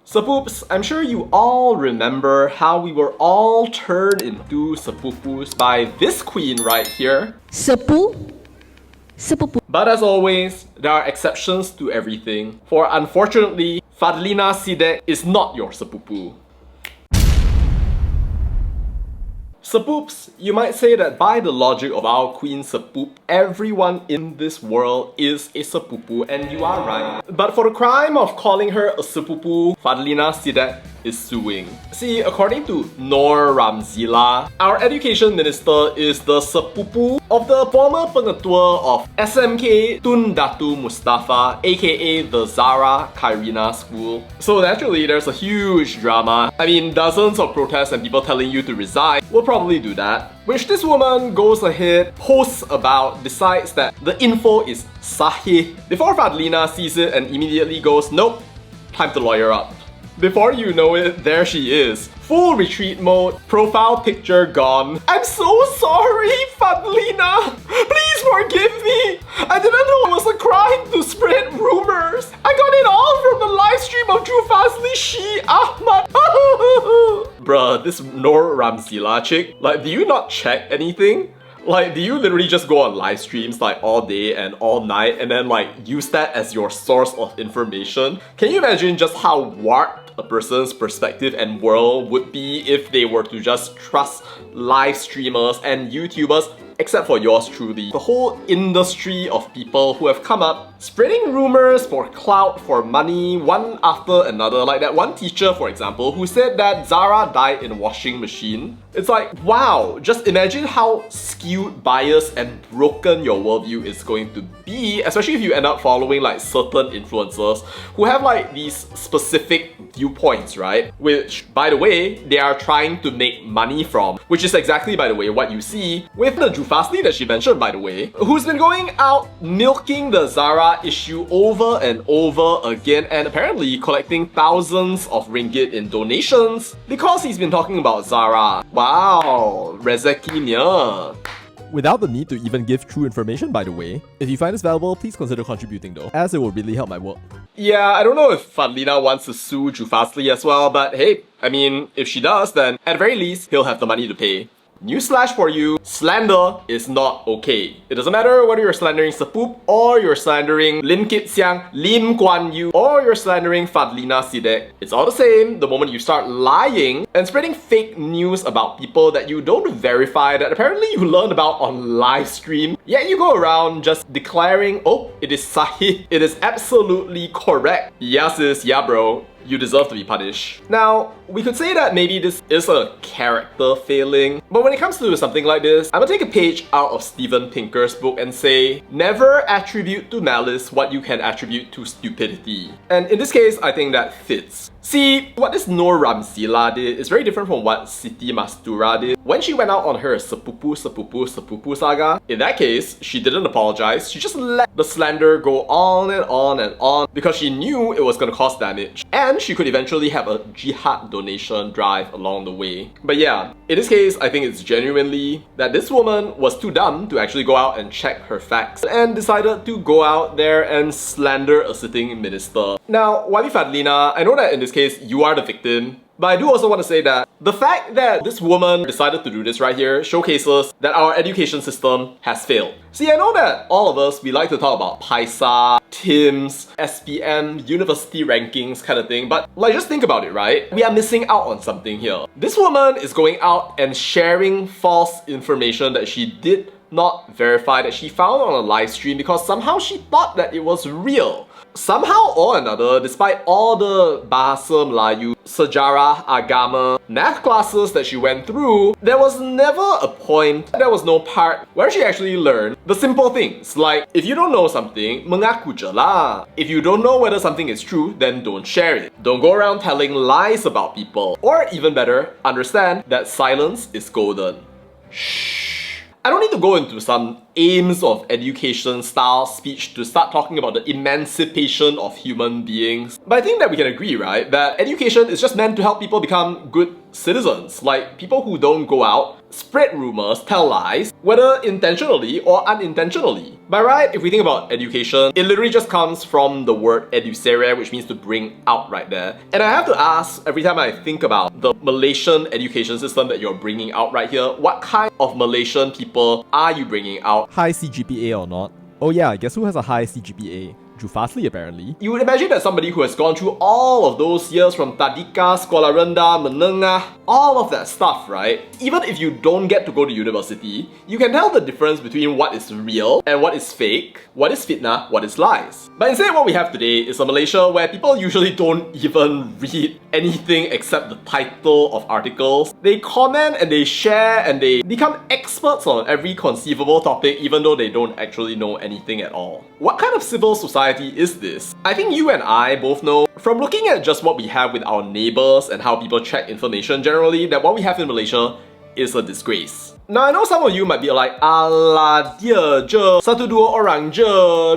Sepupus, I'm sure you all remember how we were all turned into Sepupus by this queen right here. Sepupu. But as always, there are exceptions to everything. For unfortunately, Fadhlina Sidek is not your Sepupu. Sepups, you might say that by the logic of our Queen Sepup, everyone in this world is a Sepupu, and you are right. But for the crime of calling her a Sepupu, Fadhlina Sidek is suing. See, according to Noor Ramzilaa, our education minister is the Sepupu of the former pengetua of SMK Tun Datu Mustafa, aka the Zara Qairina school. So naturally, there's a huge drama. I mean, dozens of protests and people telling you to resign will probably do that. Which this woman goes ahead, posts about, decides that the info is sahih, before Fadhlina sees it and immediately goes, nope, time to lawyer up. Before you know it, there she is. Full retreat mode, profile picture gone. I'm so sorry, Fadhlina! Please forgive me! I didn't know it was a crime to spread rumors. I got it all from the live stream of Jufazli Shi Ahmad. Bruh, this Noor Ramzilaa chick, like, do you not check anything? Like, do you literally just go on live streams like all day and all night and then like use that as your source of information? Can you imagine just how warped a person's perspective and world would be if they were to just trust live streamers and YouTubers, except for yours truly? The whole industry of people who have come up spreading rumors for clout, for money, one after another. Like that one teacher, for example, who said that Zara died in a washing machine. It's like, wow, just imagine how skewed, biased, and broken your worldview is going to be, especially if you end up following like certain influencers who have like these specific viewpoints, right? Which, by the way, they are trying to make money from, which is exactly, by the way, what you see with the Jufazli that she mentioned, by the way, who's been going out milking the Zara issue over and over again and apparently collecting thousands of ringgit in donations because he's been talking about Zara. Wow, rezeki nya. Without the need to even give true information, by the way. If you find this valuable, please consider contributing though, as it will really help my work. Yeah, I don't know if Fadhlina wants to sue Jufazli as well, but hey, I mean, if she does, then at the very least, he'll have the money to pay. Newsflash for you, slander is not okay. It doesn't matter whether you're slandering Sepup, or you're slandering Lim Kit Siang, Lim Kuan Yew, or you're slandering Fadhlina Sidek. It's all the same the moment you start lying and spreading fake news about people that you don't verify, that apparently you learned about on live stream. Yet you go around just declaring, oh, it is sahih, it is absolutely correct. Yeah sis, yeah bro, you deserve to be punished. Now, we could say that maybe this is a character failing, but when it comes to something like this, I'm gonna take a page out of Steven Pinker's book and say, never attribute to malice what you can attribute to stupidity. And in this case, I think that fits. See, what this Noor Ramzilaa did is very different from what Siti Mastura did when she went out on her Sepupu saga. In that case, she didn't apologize, she just let the slander go on and on and on because she knew it was gonna cause damage. And she could eventually have a jihad donation drive along the way. But yeah, in this case, I think it's genuinely that this woman was too dumb to actually go out and check her facts and decided to go out there and slander a sitting minister. Now, Wabi Fadhlina, I know that in this case, you are the victim, but I do also want to say that the fact that this woman decided to do this right here showcases that our education system has failed. See, I know that all of us, we like to talk about PISA, TIMS, SPM, university rankings kind of thing, but like just think about it, right? We are missing out on something here. This woman is going out and sharing false information that she did not verify, that she found on a live stream because somehow she thought that it was real. Somehow or another, despite all the Bahasa Melayu, Sejarah, Agama, math classes that she went through, there was never a point, there was no part where she actually learned the simple things like, if you don't know something, mengaku je lah. If you don't know whether something is true, then don't share it. Don't go around telling lies about people. Or even better, understand that silence is golden. Shh. I don't need to go into some aims of education style speech to start talking about the emancipation of human beings. But I think that we can agree, right, that education is just meant to help people become good citizens, like people who don't go out, spread rumors, tell lies, whether intentionally or unintentionally. By right, if we think about education, it literally just comes from the word educere, which means to bring out right there. And I have to ask, every time I think about the Malaysian education system that you're bringing out right here, what kind of Malaysian people are you bringing out? High CGPA or not? Oh yeah, guess who has a high CGPA? Jufazli apparently. You would imagine that somebody who has gone through all of those years from Tadika, Sekolah Rendah, Menengah, all of that stuff, right? Even if you don't get to go to university, you can tell the difference between what is real and what is fake, what is fitna, what is lies. But instead what we have today is a Malaysia where people usually don't even read anything except the title of articles. They comment and they share and they become experts on every conceivable topic even though they don't actually know anything at all. What kind of civil society is this? I think you and I both know from looking at just what we have with our neighbors and how people check information generally that what we have in Malaysia is a disgrace. Now I know some of you might be like, alah dia je, satu dua orang je,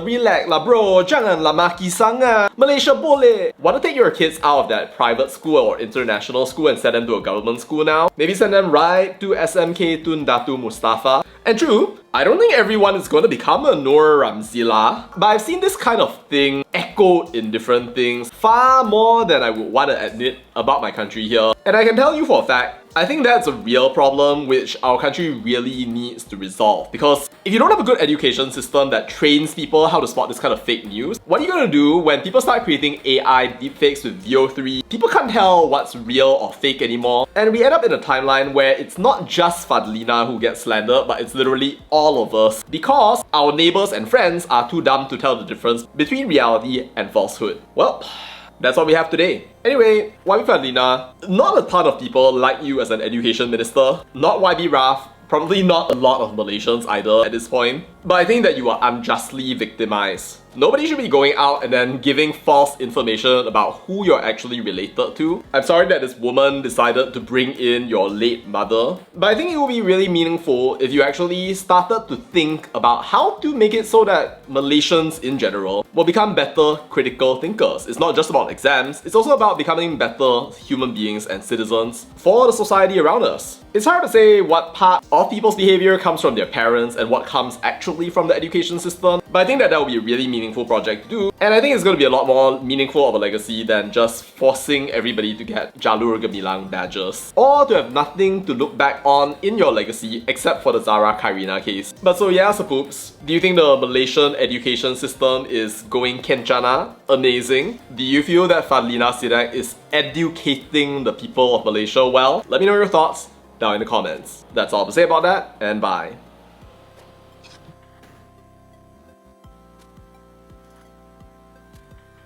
relax lah bro, janganlah maki sangat, Malaysia boleh. Want to take your kids out of that private school or international school and send them to a government school now? Maybe send them right to SMK Tun Datu Mustafa. And true, I don't think everyone is going to become a Noor Ramzilaa, but I've seen this kind of thing echoed in different things far more than I would want to admit about my country here. And I can tell you for a fact, I think that's a real problem which our country really needs to resolve. Because if you don't have a good education system that trains people how to spot this kind of fake news, what are you gonna do when people start creating AI deepfakes with VO3? People can't tell what's real or fake anymore. And we end up in a timeline where it's not just Fadhlina who gets slandered, but it's literally all of us. Because our neighbors and friends are too dumb to tell the difference between reality and falsehood. Well, that's what we have today. Anyway, YB Fadhlina, not a ton of people like you as an education minister. Not YB Raf, probably not a lot of Malaysians either at this point. But I think that you are unjustly victimized. Nobody should be going out and then giving false information about who you're actually related to. I'm sorry that this woman decided to bring in your late mother, but I think it would be really meaningful if you actually started to think about how to make it so that Malaysians in general will become better critical thinkers. It's not just about exams, it's also about becoming better human beings and citizens for the society around us. It's hard to say what part of people's behavior comes from their parents and what comes actually from the education system, but I think that will be a really meaningful project to do, and I think it's going to be a lot more meaningful of a legacy than just forcing everybody to get Jalur Gemilang badges, or to have nothing to look back on in your legacy except for the Zara Qairina case. But so yeah, Sepoops, do you think the Malaysian education system is going kencana? Amazing? Do you feel that Fadhlina Sidek is educating the people of Malaysia well? Let me know your thoughts down in the comments. That's all to say about that, and bye.